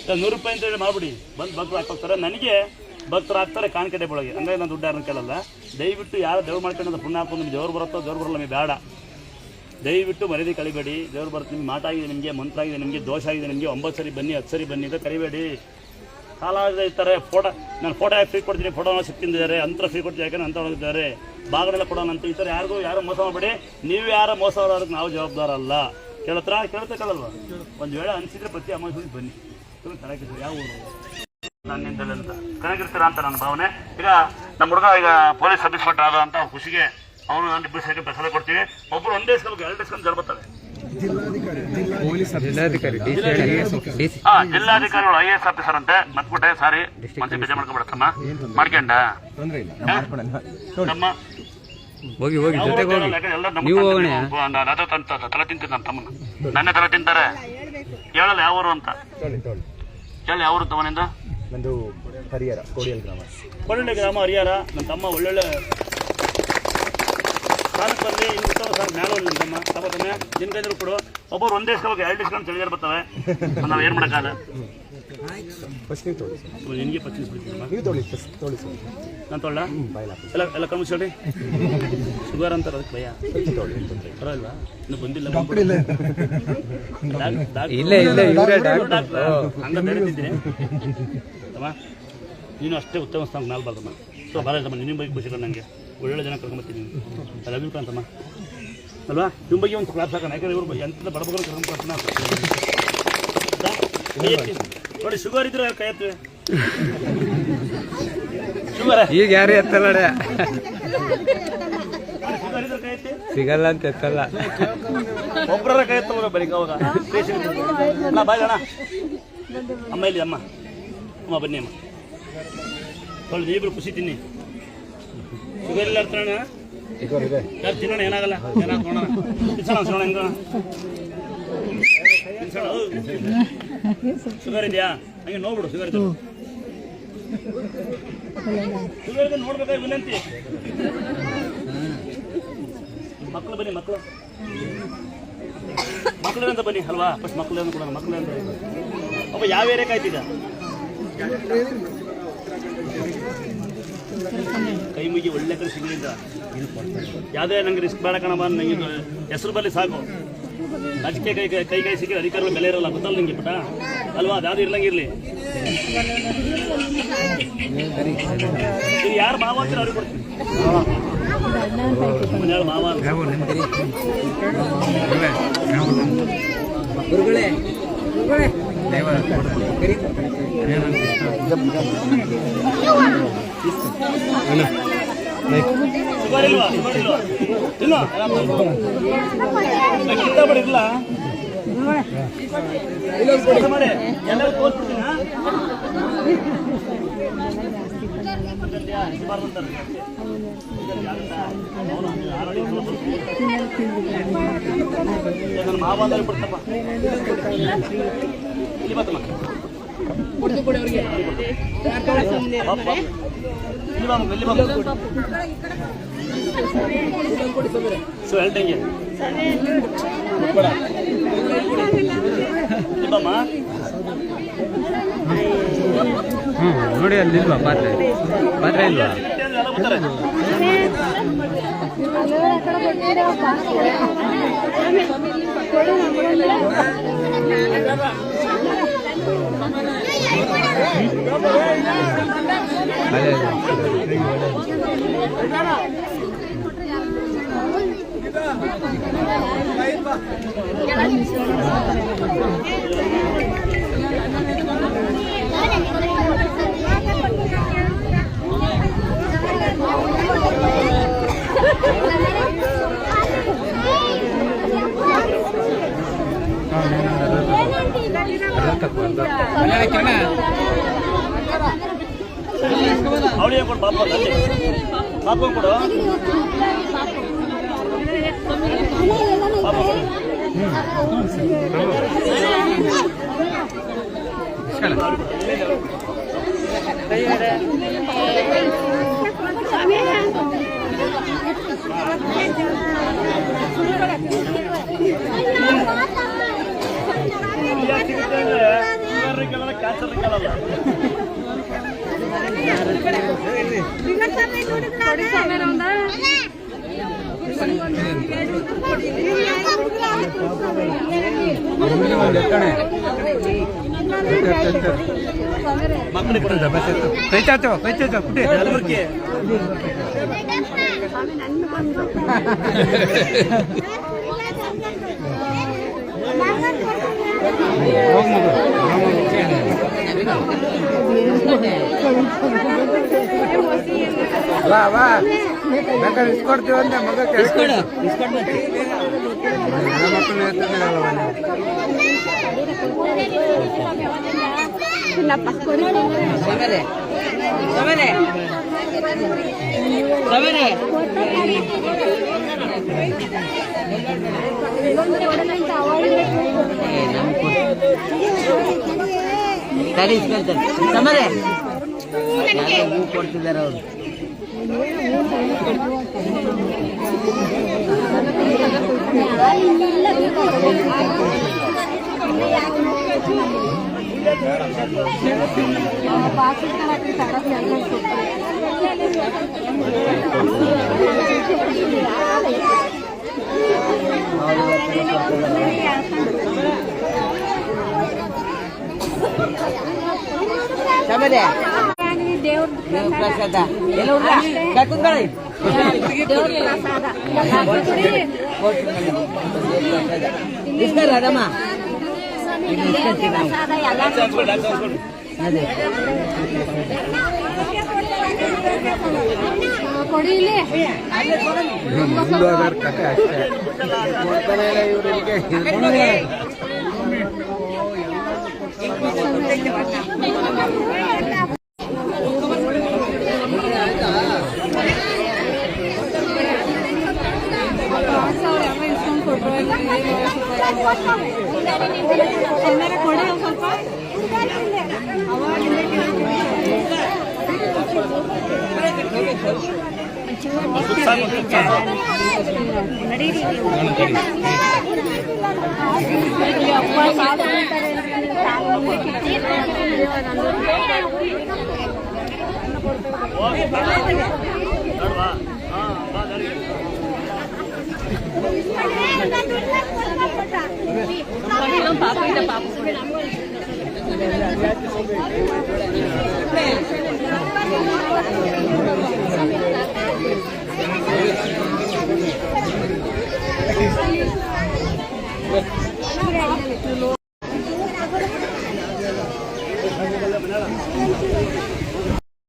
100 ರೂಪಾಯಿ ಅಂತ ಹೇಳಿ ಮಾಡ್ಬಿಡಿ, ಬಂದು ಭಕ್ತರು ಹಾಕೋಗ್ತಾರೆ. ನನಗೆ ಭಕ್ತರು ಹಾಕ್ತಾರೆ ಕಾಣಿಕೆ ಒಳಗೆ, ಹಂಗಾಗಿ ನಾನು ದುಡ್ಡು ಯಾರನ್ನ ಕೇಳಲ್ಲ. ದಯವಿಟ್ಟು ಯಾರು ದೇವ್ರು ಮಾಡ್ಕೊಂಡು ಪುಣ್ಯ ಹಾಕೊಂಡು ನಿಮ್ಗೆ ದೇವ್ರು ಬರುತ್ತೋ ದೇವ್ರು ಬರಲ್ಲ ನಿಮಗೆ ಬೇಡ. ದಯವಿಟ್ಟು ಮರ್ಯಾದೆ ಕಳಿಬೇಡಿ. ದೇವ್ರು ಬರುತ್ತೆ, ನಿಮ್ಗೆ ಮಾಟ ಆಗಿದೆ, ನಿಮಗೆ ಮಂತ್ರ ಆಗಿದೆ, ನಿಮಗೆ ದೋಷ ಆಗಿದೆ, ನಿಮಗೆ 9 ಸರಿ ಬನ್ನಿ 10 ಸರಿ ಬನ್ನಿ ಅಂತ ಕರಿಬೇಡಿ. ಕಾಲ ಇರ್ತಾರೆ ಫೋಟೋ, ನಾನು ಫೋಟೋ ಫ್ರೀ ಕೊಡ್ತೀನಿ, ಫೋಟೋನ ಸಿಕ್ತಿದ್ದಾರೆ, ಅಂತರ ಫ್ರೀ ಕೊಡ್ತೀನಿ, ಯಾಕಂದ್ರೆ ಅಂತ ಹೊಡಿದ್ದಾರೆ, ಭಾಗನೆಲ್ಲ ಕೊಡೋಣ ಅಂತ ಈ ಥರ ಯಾರು ಮೋಸ ಮಾಡಬೇಡಿ. ನೀವು ಯಾರು ಮೋಸ ಮಾಡೋದಕ್ಕೆ ನಾವು ಜವಾಬ್ದಾರಲ್ಲ. ಕೇಳಲ್ವಾ? ಒಂದು ವೇಳೆ ಅನಿಸಿದ್ರೆ ಪ್ರತಿ ಅಮಾವಾಸ್ಯೆಗೆ ಬನ್ನಿ. ಕಣಕಿರ್ತೀರಿ ಯಾವ ಊರು ನನ್ನಿಂದಲೇ ಅಂತ ಕಣಕಿರ್ತೀರಾ ಅಂತ ನನ್ನ ಭಾವನೆ. ಈಗ ನಮ್ಮ ಹುಡುಗ ಈಗ ಪೊಲೀಸ್ ಸಬ್ ಇನ್ಸ್ಪೆಕ್ಟರ್ ಆದ ಅಂತ ಖುಷಿಗೆ ಅವನು ನಾನು ಇಬ್ಬರು ಸೇರಿ ಬೆಸಲ ಕೊಡ್ತೀವಿ. ಒಬ್ಬರು ಒಂದೇ ಇಸ್ಕೊಬೇಕು, 2 ಇಸ್ಕೊಂಡು ಜರ್ಬರ್ತಾರೆ. ಜಿಲ್ಲಾಧಿಕಾರಿಗಳು IAS ಆಫೀಸರ್ ಅಂತೆ ಮತ್ಬಿಟ್ಟೆ. ಸಾರಿ ಮತ್ತೆ ಬೇಜ ಮಾಡ್ಕೊಬಿಡತ್ತಮ್ಮ, ಮಾಡ್ಕೊಂಡ ನಮ್ಮ ತಲೆ ತಿಂತೀನಿ ನನ್ನ ತಮ್ಮನ, ನನ್ನ ತಲೆ ತಿಂತಾರೆ. ಹೇಳಲ್ಲ ಯಾವ ಊರು ಅಂತ, ಹೇಳಿ ಯಾವ ಊರು ತಮ್ಮನಿಂದ? ಕೋಡಿಹಳ್ಳಿ ಗ್ರಾಮ ಹರಿಹರ. ನನ್ನ ತಮ್ಮ ಒಳ್ಳೊಳ್ಳೆ ಸ್ಥಾನಕ್ಕೆ ಬಂದು ಇನ್ನು ಸರ್ ಮ್ಯಾಲ ನಿಮ್ಮ ತಮ್ಮ ನಿನ್ಗಂದ್ರು ಕೊಡು. ಒಬ್ಬರು ಒಂದೇ ಇಸ್ಕೋಬೇಕು, 2 ಇಸ್ಕೊಂಡು ತಿಳಿದಾರ ಬರ್ತವೆ, ನಾವು ಏನು ಮಾಡೋಕ್ಕಾಗಲ್ಲ. ನಿನಗೆ 25 ನಾನು ತೊಳ್ಳ ಎಲ್ಲ ಕಣ್ಮುಚ್ಚಿ ಶುಗರ್ ಅಂತಾರೆ, ಅದಕ್ಕೆ ಭಯ ಪರವಾಗಿಲ್ವಾ? ಇನ್ನು ಬಂದಿಲ್ಲ ಹಂಗ ಬೆಳೀತಿದ್ದೀನಿ ಅಮ್ಮ. ನೀನು ಅಷ್ಟೇ ಉತ್ತಮ ಸ್ಥಾನ ನಾಲ್ಬಾರ್ದಮ್ಮ. ಸೊ ಬರಲ್ಲಮ್ಮ, ನಿನ್ನ ಬಗ್ಗೆ ಖುಷಿ ನನಗೆ ಒಳ್ಳೆ ಜನ ಕರ್ಕೊಂಬರ್ತೀನಿ. ಅದು ಅಭಿಪ್ರಾಯ ಅಂತಮ್ಮ ಅಲ್ವಾ? ನಿಮ್ಮ ಬಗ್ಗೆ ಒಂದು ಕ್ಲಾಸ್ ಹಾಕೋಣ, ಯಾಕಂದ್ರೆ ಇವ್ರು ಎಂತ ಬಡಬಗರು ಕರ್ಕೊಂಡ್ಬರ್ತೀನಿ ನೋಡಿ. ಶುಗರ್ ಇದ್ರೆ ಕೈ ಎತ್ತುವೆ, ಶುಗರ್ ಈಗ ಯಾರು ಎತ್ತಲ್ಲ, ಶುಗರ್ ಇದ್ರೆ ಕೈ ಎತ್ತಿ ಸಿಗಲ್ಲ ಅಂತ ಎತ್ತಲ್ಲ. ಒಬ್ಬರ ಕೈ ಎತ್ತಲ್ಲ ಬರೀ ಅವಾಗ ಬಾಯ್ ಅಣ್ಣ. ಅಮ್ಮ ಇಲ್ಲಿ ಅಮ್ಮ ಬನ್ನಿ ಅಮ್ಮ ತೊಳ್ದು ಇಬ್ರು ಖುಷಿ ತಿನ್ನಿ. ಶುಗರ್ ಇಲ್ಲ ಅರ್ಥಣ ಯಾರು ತಿನ್ನೋಣ, ಏನಾಗಲ್ಲ, ಏನಾಗ ನೋಡೋಣ ತಿನ್ಸೋಣ ಅನ್ಸೋಣ ಹೆಂಗೋಣ ತಿನ್ಸೋಣ. ಶುಗರ್ ಇದೆಯಾ? ಹಂಗೆ ನೋಡ್ಬಿಡು, ಶುಗರ್ ಇದೆ, ಶುಗರ್ ಇದೆ ನೋಡ್ಬೇಕಾಗಿ ವಿನಂತಿ. ಮಕ್ಕಳು ಬನ್ನಿ, ಮಕ್ಕಳು ಅಂತ ಬನ್ನಿ ಅಲ್ವಾ? ಫಸ್ಟ್ ಮಕ್ಕಳು ಅಂತ ಕೊಡೋಣ. ಮಕ್ಕಳು ಅಂತ ಅಪ್ಪ ಯಾವ ಏರಿಯಾ ಕಾಯ್ತಿದ್ದ? ಕೈ ಮುಗಿ ಒಳ್ಳೆ ಕಡೆ ಸಿಗಲಿಲ್ಲ. ಯಾವುದೇ ನಂಗೆ ರಿಸ್ಕ್ ಬೇಡ ಕಣಮ್ಮ, ನಂಗೆ ಹೆಸರು ಬರಲಿ ಸಾಕು. ರಾಜಕೀಯ ಕೈ ಸಿಕ್ಕಿ ಅಧಿಕಾರಿಗಳು ಬೆಲೆ ಇರಲ್ಲ, ಗೊತ್ತಲ್ಲ ನಿಂಗೆ ಪುಟ ಅಲ್ವಾ? ಅದು ಯಾವುದು ಇರ್ಲಂಗಿರ್ಲಿ. ನೀವು ಯಾರು ಮಾವ ಅಂತೀರ ಅವ್ರಿಗೆ ಕೊಡ್ತೀನಿ. ಮನೆಯಾಳು ಮಾವ ಶುಗರ್ ಇಲ್ವಾ? ಶುಗರ್ ಇಲ್ವಾ? ಇಲ್ಲ ಬಡಿಲ್ಲ ಮಾಡಿ ಎಲ್ಲರೂ ತೋರಿಸ್ಬಿಡ್ತೀನಿ. ನನ್ನ ಮಾವ ಅಂದ್ರೆ ಬಿಡ್ತಪ್ಪ ಇಲ್ಲಿ ಬತ್ತಮ್ಮ ಸೊ ಹೇಳ್ತಂಗೆ ನೋಡಿ ಅಲ್ಲಿ ಇಲ್ವಾ ಪಾತ್ರೆ ಇಲ್ವಾ? ಅವಳಿಗೆ ಕೊಡು ಪಾಪ, ಪಾಪ ಕೊಡು ಪಾಪ ಕೊಡು. ನ್ಯಾಚುರಲ್ ಕೇಳಲ್ಲ. ಮಕ್ಕಳಿಗೆ ಕೈ ಚಾಚೋ ಪುಟ್ಟಿ ಯಲಬುರ್ಗಿ ಬಾ ಬಾ ಬೇಕಾದ್ರೆ ಇಸ್ಕೊಡ್ತೀವಿ ಅಂದೆ ಮಗಕ್ಕೆ ಮಕ್ಕಳು ಸರಿ ಇಸ್ಕೊಳ್ತಾರೆ ಸಮರೆ ಹೂ ಕೊಡ್ತಿದ್ದಾರೆ ಅವರು. ಸಮರೆ ದೇವ್ರ ಪ್ರಸಾದ ಎಲ್ಲ ಕರ್ಕೊಂಡ್ಬಳಿ ಇಸ್ಕರಮ್ಮ ಅದೇ ಕೊಡಿಲಿ ಮುಂದುವರೆದ ಕಥೆ ಅಷ್ಟೇ ಕೊಡ್ತಾನೆ ಇಲ್ಲ ಇವರಿಗೆ. ಕೊಡಿ ಸ್ವಲ್ಪ ಪಾಪು